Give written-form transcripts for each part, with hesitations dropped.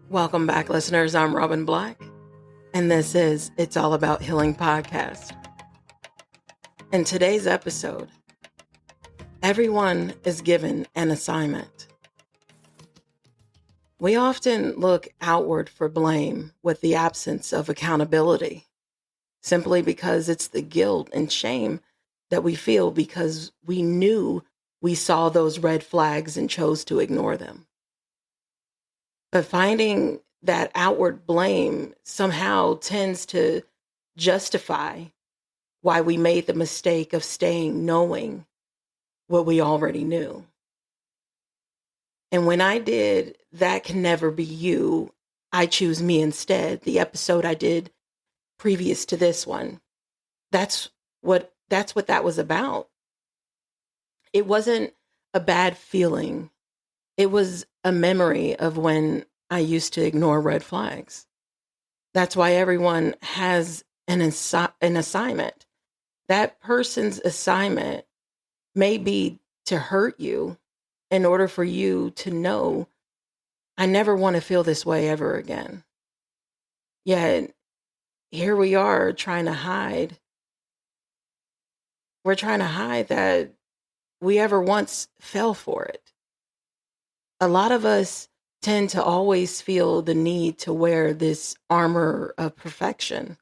Welcome back, listeners. I'm Robin Black, and this is It's All About Healing podcast. In today's episode, everyone is given an assignment. We often look outward for blame with the absence of accountability, simply because it's the guilt and shame that we feel because we knew we saw those red flags and chose to ignore them. But finding that outward blame somehow tends to justify why we made the mistake of staying knowing what we already knew. And when I did That Can Never Be You, I Choose Me Instead, the episode I did previous to this one, that's what that was about. It wasn't a bad feeling. It was a memory of when I used to ignore red flags. That's why everyone has an assignment. That person's assignment may be to hurt you in order for you to know, I never want to feel this way ever again. Yet here we are trying to hide. We're trying to hide that we ever once fell for it. A lot of us tend to always feel the need to wear this armor of perfection,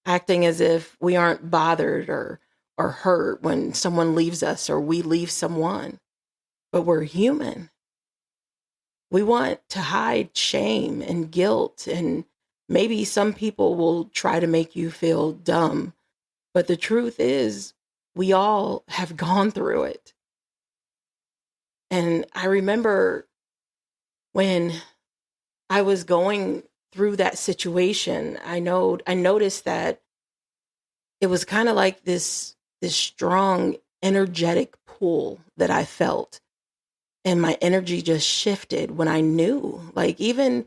acting as if we aren't bothered or hurt when someone leaves us or we leave someone. But we're human. We want to hide shame and guilt, and maybe some people will try to make you feel dumb. But the truth is, we all have gone through it. And I remember when I was going through that situation, I noticed that it was kind of like this strong energetic pull that I felt. And my energy just shifted when I knew, like, even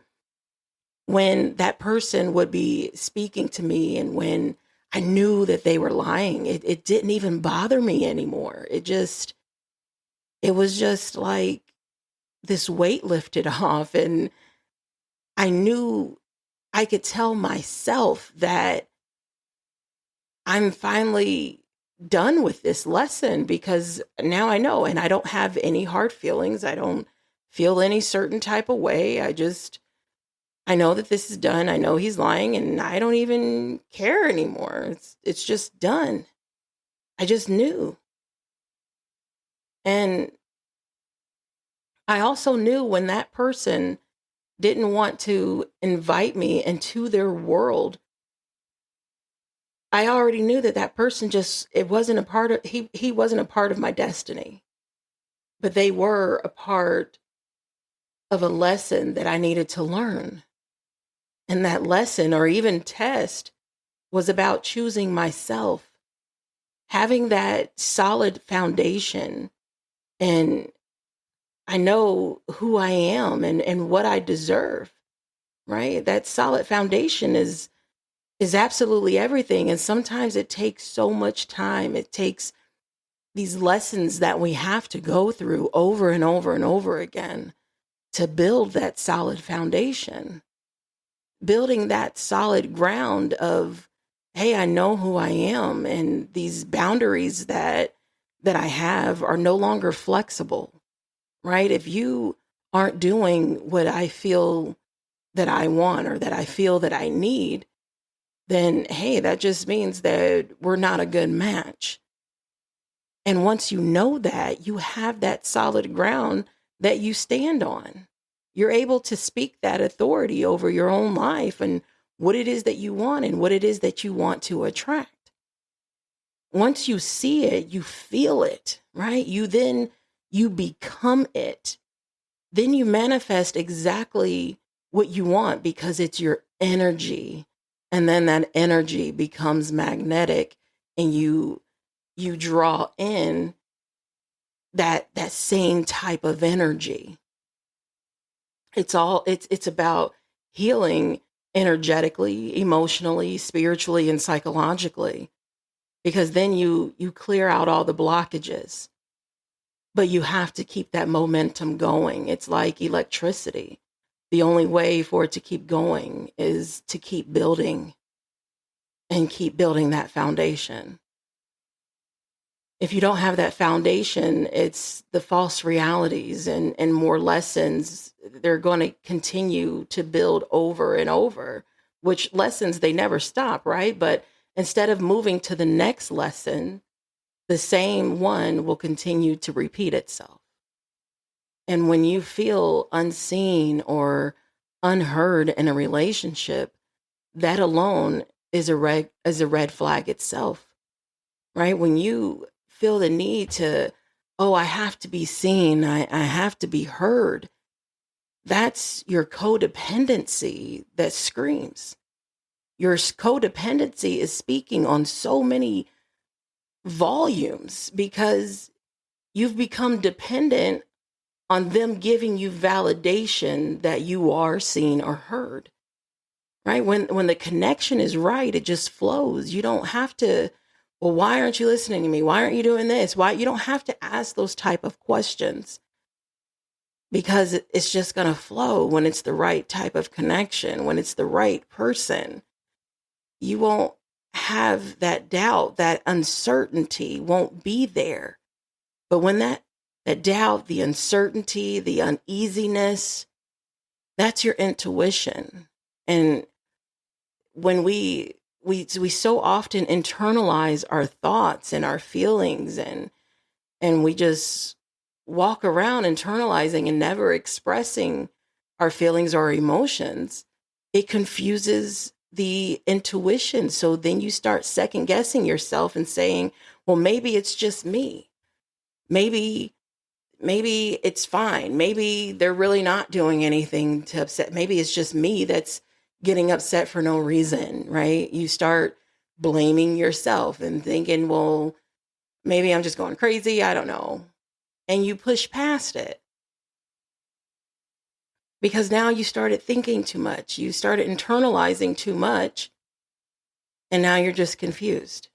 when that person would be speaking to me and when I knew that they were lying, it didn't even bother me anymore. It was just like this weight lifted off, and I knew I could tell myself that I'm finally done with this lesson because now I know, and I don't have any hard feelings. I don't feel any certain type of way. I know that this is done. I know he's lying, and I don't even care anymore. It's just done. I just knew. And I also knew when that person didn't want to invite me into their world, I already knew that person it wasn't a part of, he wasn't a part of my destiny, but they were a part of a lesson that I needed to learn. And that lesson, or even test, was about choosing myself, having that solid foundation. And I know who I am and what I deserve, right? That solid foundation is absolutely everything. And sometimes it takes so much time. It takes these lessons that we have to go through over and over and over again to build that solid foundation, building that solid ground of, hey, I know who I am, and these boundaries that I have are no longer flexible, right? If you aren't doing what I feel that I want or that I feel that I need, then, hey, that just means that we're not a good match. And once you know that, you have that solid ground that you stand on. You're able to speak that authority over your own life and what it is that you want and what it is that you want to attract. Once you see it, you feel it, right? You become it. Then you manifest exactly what you want because it's your energy. And then that energy becomes magnetic, and you draw in that same type of energy. It's about healing energetically, emotionally, spiritually, and psychologically, because then you clear out all the blockages. But you have to keep that momentum going. It's like electricity. The only way for it to keep going is to keep building and keep building that foundation. If you don't have that foundation, it's the false realities and more lessons. They're going to continue to build over and over, which lessons they never stop, right? But instead of moving to the next lesson, the same one will continue to repeat itself. And when you feel unseen or unheard in a relationship, that alone is a red flag itself, right? When you feel the need to, oh, I have to be seen, I have to be heard, that's your codependency that screams. Your codependency is speaking on so many volumes because you've become dependent on them giving you validation that you are seen or heard. Right? When the connection is right, it just flows. You don't have to, well, why aren't you listening to me? Why aren't you doing this? Why you don't have to ask those type of questions because it's just going to flow when it's the right type of connection, when it's the right person. You won't have that doubt, that uncertainty won't be there. But when that doubt, the uncertainty, the uneasiness, that's your intuition. And when we so often internalize our thoughts and our feelings and we just walk around internalizing and never expressing our feelings or emotions, it confuses the intuition. So then you start second guessing yourself and saying, well, maybe it's just me. Maybe it's fine. Maybe they're really not doing anything to upset. Maybe it's just me that's getting upset for no reason, right? You start blaming yourself and thinking, well, maybe I'm just going crazy. I don't know. And you push past it because now you started thinking too much. You started internalizing too much. And now you're just confused.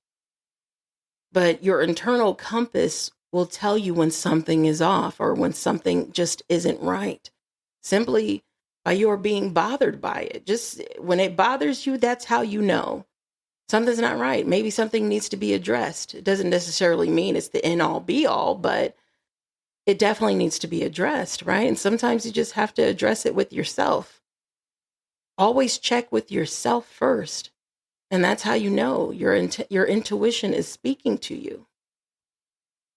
But your internal compass will tell you when something is off or when something just isn't right. Simply by your being bothered by it. Just when it bothers you, that's how you know something's not right. Maybe something needs to be addressed. It doesn't necessarily mean it's the end all be all, but it definitely needs to be addressed, right? And sometimes you just have to address it with yourself. Always check with yourself first. And that's how you know your intuition is speaking to you.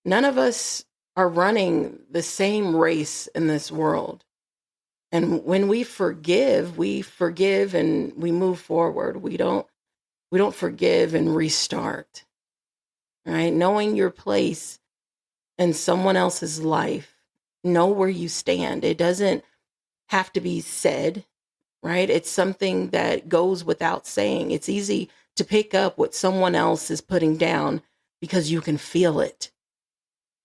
None of us are running the same race in this world. And when we forgive and we move forward. We don't forgive and restart. Right? Knowing your place in someone else's life, know where you stand. It doesn't have to be said, right? It's something that goes without saying. It's easy to pick up what someone else is putting down because you can feel it.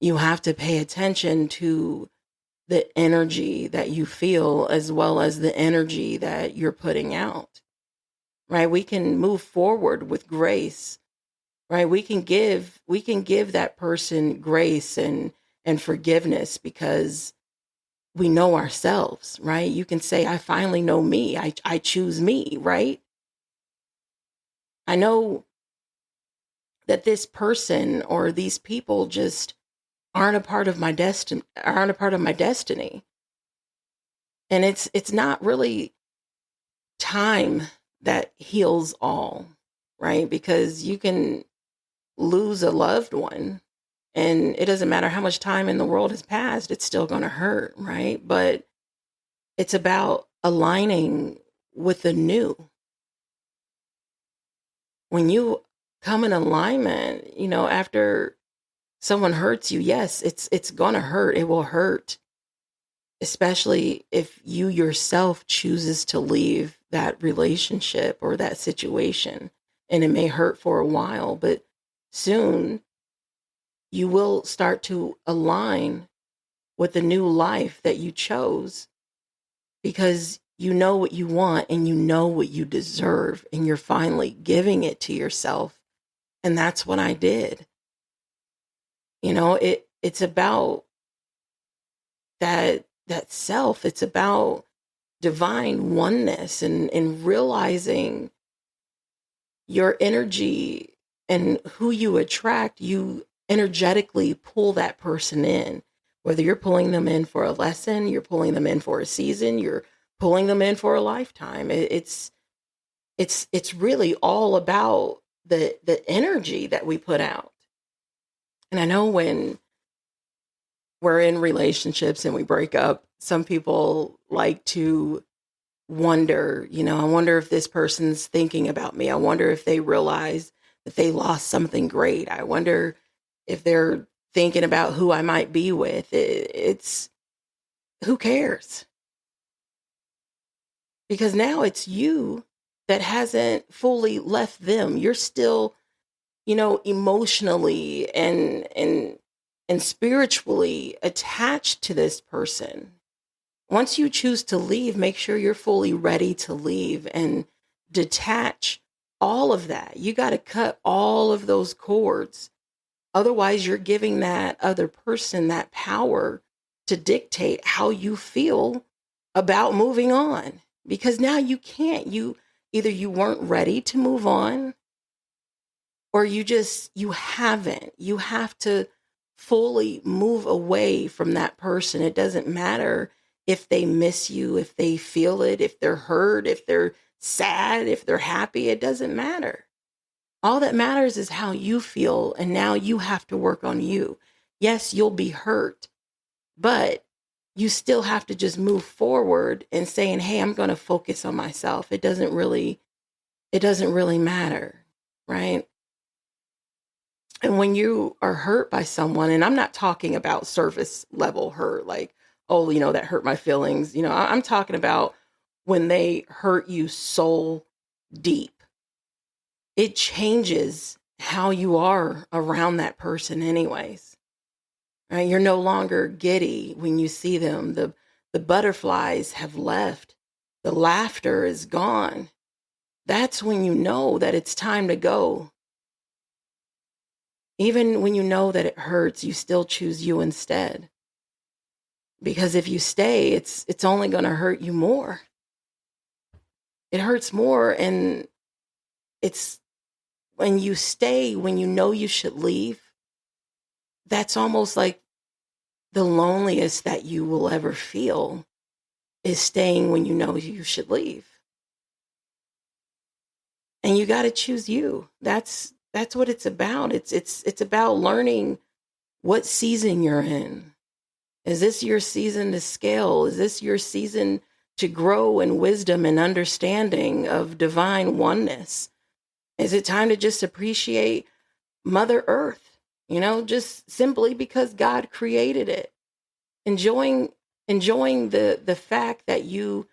You have to pay attention to the energy that you feel as well as the energy that you're putting out, right? We can move forward with grace, right? We can give that person grace and forgiveness because we know ourselves, right? You can say, I finally know me. I choose me, right? I know that this person or these people just aren't a part of my destiny. And it's not really time that heals all, right? Because you can lose a loved one and it doesn't matter how much time in the world has passed, it's still going to hurt, right? But it's about aligning with the new. When you come in alignment, after someone hurts you, yes, it's going to hurt. It will hurt, especially if you yourself chooses to leave that relationship or that situation. And it may hurt for a while, but soon you will start to align with the new life that you chose because you know what you want and you know what you deserve and you're finally giving it to yourself. And that's what I did. It's about that self. It's about divine oneness and realizing your energy and who you attract, you energetically pull that person in. Whether you're pulling them in for a lesson, you're pulling them in for a season, you're pulling them in for a lifetime. It's really all about the energy that we put out. And I know when we're in relationships and we break up, some people like to wonder, I wonder if this person's thinking about me. I wonder if they realize that they lost something great. I wonder if they're thinking about who I might be with. It's who cares? Because now it's you that hasn't fully left them. You're still, emotionally and spiritually attached to this person. Once you choose to leave, make sure you're fully ready to leave and detach all of that. You got to cut all of those cords. Otherwise, you're giving that other person that power to dictate how you feel about moving on. Because now you can't. Either you weren't ready to move on, or you haven't. You have to fully move away from that person. It doesn't matter if they miss you, if they feel it, if they're hurt, if they're sad, if they're happy. It doesn't matter. All that matters is how you feel, and now you have to work on you. Yes, you'll be hurt, but you still have to just move forward and saying, hey, I'm going to focus on myself. It doesn't really matter, right? And when you are hurt by someone, and I'm not talking about surface level hurt, like, oh, that hurt my feelings. I'm talking about when they hurt you soul deep. It changes how you are around that person anyways. Right? You're no longer giddy when you see them. The butterflies have left. The laughter is gone. That's when you know that it's time to go. Even when you know that it hurts, you still choose you instead. Because if you stay, it's only going to hurt you more. It hurts more, and it's when you stay, when you know you should leave, that's almost like the loneliest that you will ever feel is staying when you know you should leave. And you got to choose you. That's what it's about. It's about learning what season you're in. Is this your season to scale? Is this your season to grow in wisdom and understanding of divine oneness? Is it time to just appreciate Mother Earth, just simply because God created it? Enjoying the fact that you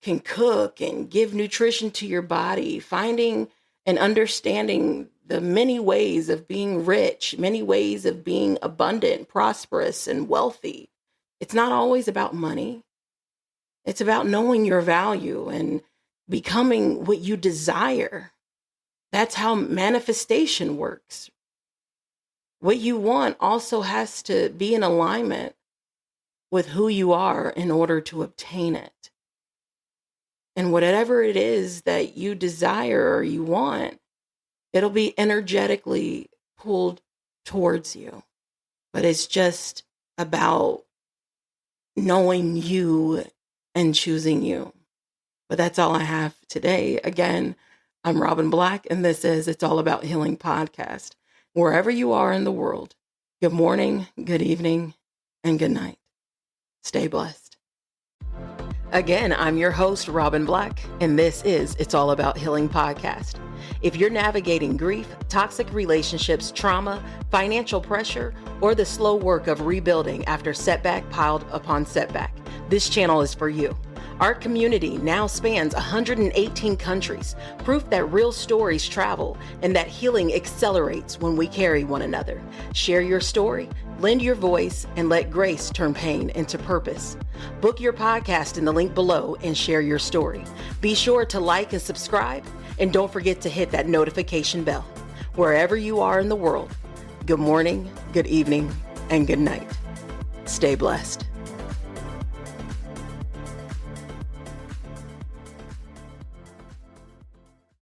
can cook and give nutrition to your body, finding and understanding the many ways of being rich, many ways of being abundant, prosperous, and wealthy. It's not always about money. It's about knowing your value and becoming what you desire. That's how manifestation works. What you want also has to be in alignment with who you are in order to obtain it. And whatever it is that you desire or you want, it'll be energetically pulled towards you. But it's just about knowing you and choosing you. But that's all I have today. Again, I'm Robin Black, and this is It's All About Healing podcast. Wherever you are in the world, good morning, good evening, and good night. Stay blessed. Again, I'm your host, Robin Black, and this is It's All About Healing podcast. If you're navigating grief, toxic relationships, trauma, financial pressure, or the slow work of rebuilding after setback piled upon setback, this channel is for you. Our community now spans 118 countries, proof that real stories travel and that healing accelerates when we carry one another. Share your story, lend your voice, and let grace turn pain into purpose. Book your podcast in the link below and share your story. Be sure to like and subscribe, and don't forget to hit that notification bell. Wherever you are in the world, good morning, good evening, and good night. Stay blessed.